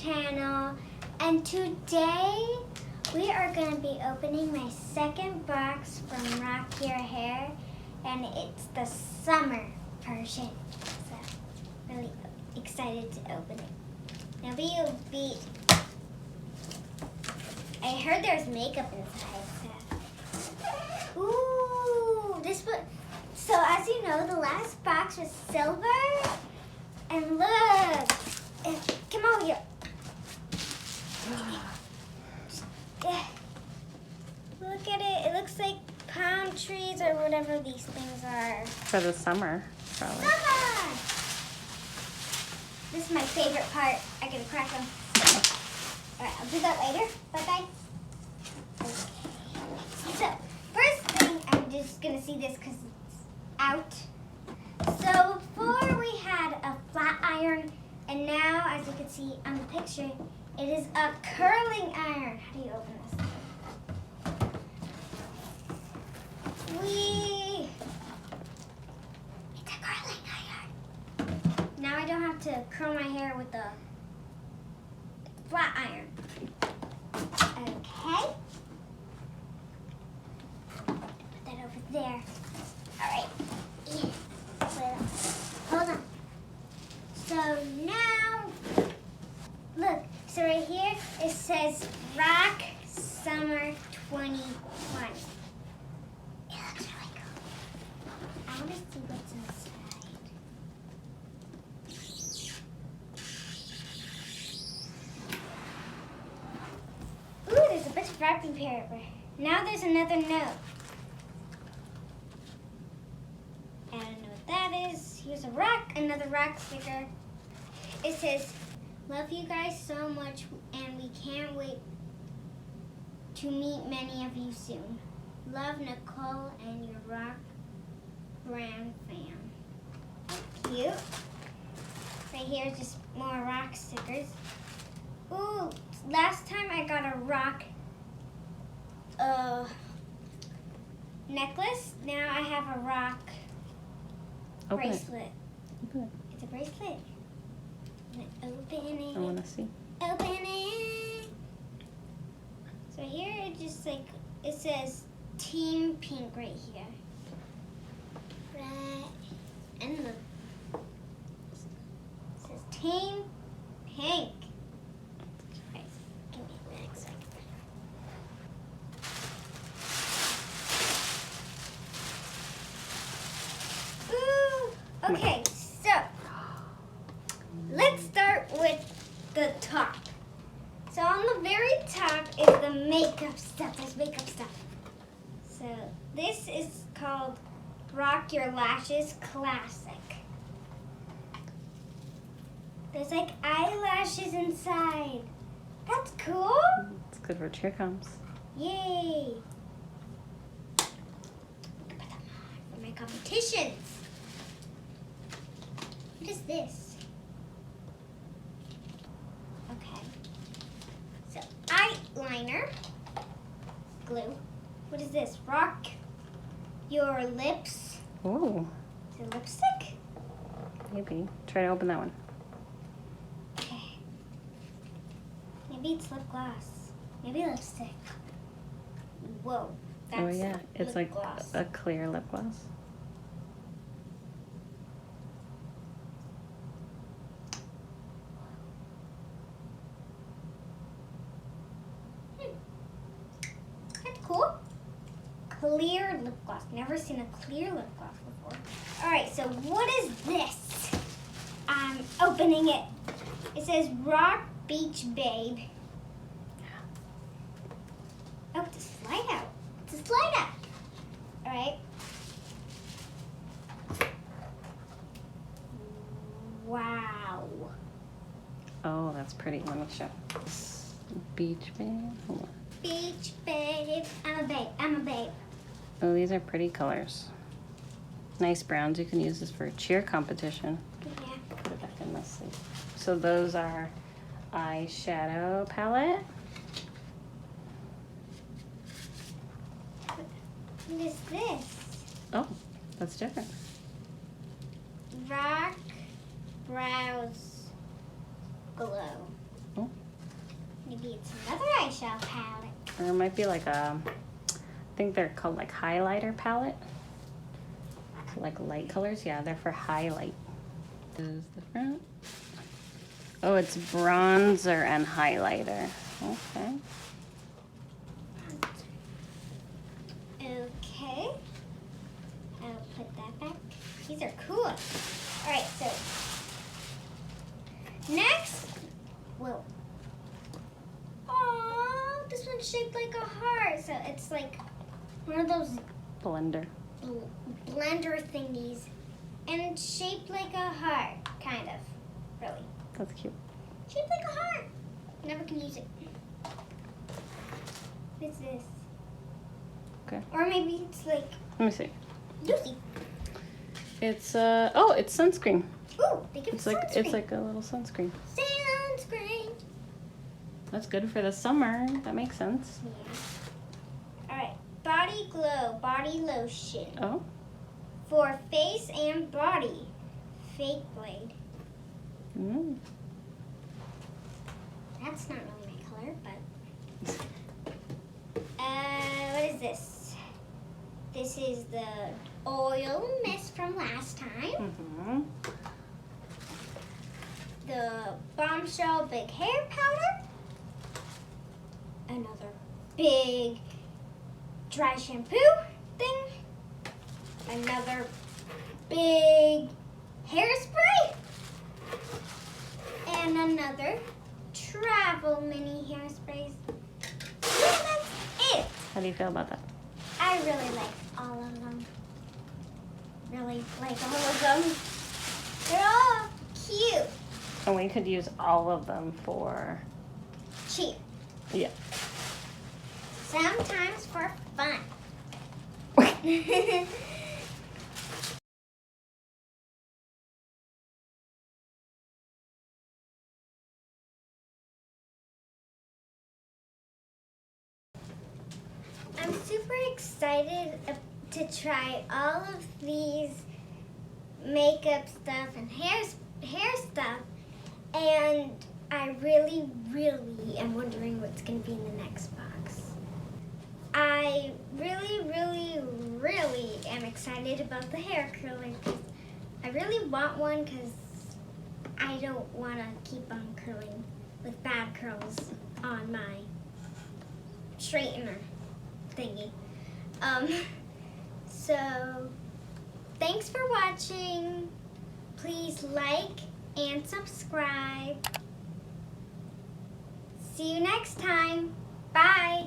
channel, and today we are going to be opening my second box from Rock Your Hair, and it's the summer version, so really excited to open it. Now I heard there's makeup inside, so. Ooh, so as you know, the last box was silver, and look, come over here. Look at it, it looks like palm trees or whatever these things are. For the summer, probably. Summer! This is my favorite part. I get to crack them. Alright, I'll do that later. Bye-bye. Okay. So, first thing, I'm just going to see this because it's out. So, before we had a flat iron, and now, as you can see on the picture, it is a curling iron. How do you open this? It's a curling iron. Now I don't have to curl my hair with the flat iron. Okay. Put that over there. All right. Hold on. So now, look. So right here, it says Rock Summer 2020. It looks really cool. I want to see what's inside. Ooh, there's a bunch of wrapping paper. Now there's another note. I don't know what that is. Here's another rock sticker. It says, "Love you guys so much, and we can't wait to meet many of you soon. Love, Nicole, and your Rock Brand fam." Cute. Right here is just more rock stickers. Ooh, last time I got a rock necklace. Now I have a rock bracelet. Open it. It's a bracelet. Open it. I want to see. Open it. So here it just like, it says Team Pink right here. Right. And look. It says Team Pink. Right. Give me a minute so I can. Ooh. Okay, so let's start with the top. So on the very top is the makeup stuff. There's makeup stuff. So this is called Rock Your Lashes Classic. There's like eyelashes inside. That's cool. It's good for cheer combs. Yay. I can put them on for my competitions. What is this? Okay. So, eyeliner. Glue. What is this? Rock Your Lips. Ooh, Is it lipstick? maybe. Try to open that one. Okay. Maybe it's lip gloss. Maybe lipstick. Whoa. That's Oh yeah, it's lip like gloss. a clear lip gloss. That's cool. Clear lip gloss. Never seen a clear lip gloss before. All right, so what is this? I'm opening it. It says Rock Beach Babe. Oh, it's a slide out. It's a slide out. All right. Wow. Oh, that's pretty. Let me show. Beach band. Hold on. Beach Babe. I'm a babe. I'm a babe. Oh, these are pretty colors. Nice browns. You can use this for a cheer competition. Yeah. Put it back in my sleeve. So those are eyeshadow palette. What is this? Oh, that's different. Rock Brows Glow. Oh, Maybe it's another eyeshadow palette. Or it might be like a, I think they're called like highlighter palette. Like light colors, yeah, they're for highlight. This is the front. Oh, it's bronzer and highlighter. Okay. Okay. I'll put that back. These are cool. All right, so next, whoa. Oh, this one's shaped like a heart. So it's like one of those Blender. blender thingies, and it's shaped like a heart, kind of. Really. That's cute. Shaped like a heart. Never can use it. What's this? Okay. Or maybe it's like Let me see. Lucy. It's oh, it's sunscreen. Ooh, they give It's us like sunscreen. it's like a little sunscreen. Sunscreen. That's good for the summer. That makes sense. Yeah. All right. Body Glow Body Lotion Oh, for face and body. Fake blade. mm. That's not really my color, but what is this? This is the oil mist from last time. Mm-hmm. The Bombshell Big Hair Powder. Another big dry shampoo thing. Another big hairspray. And another travel mini hairsprays. Yeah, that's it. How do you feel about that? I really like all of them. Really like all of them. They're all cute. And we could use all of them for, Cheap. yeah. Sometimes for fun. I'm super excited to try all of these makeup stuff and hair stuff, and I really am wondering what's going to be in the next box. I really am excited about the hair curler because I really want one because I don't want to keep on curling with bad curls on my straightener thingy. So thanks for watching. Please like and subscribe. See you next time. Bye.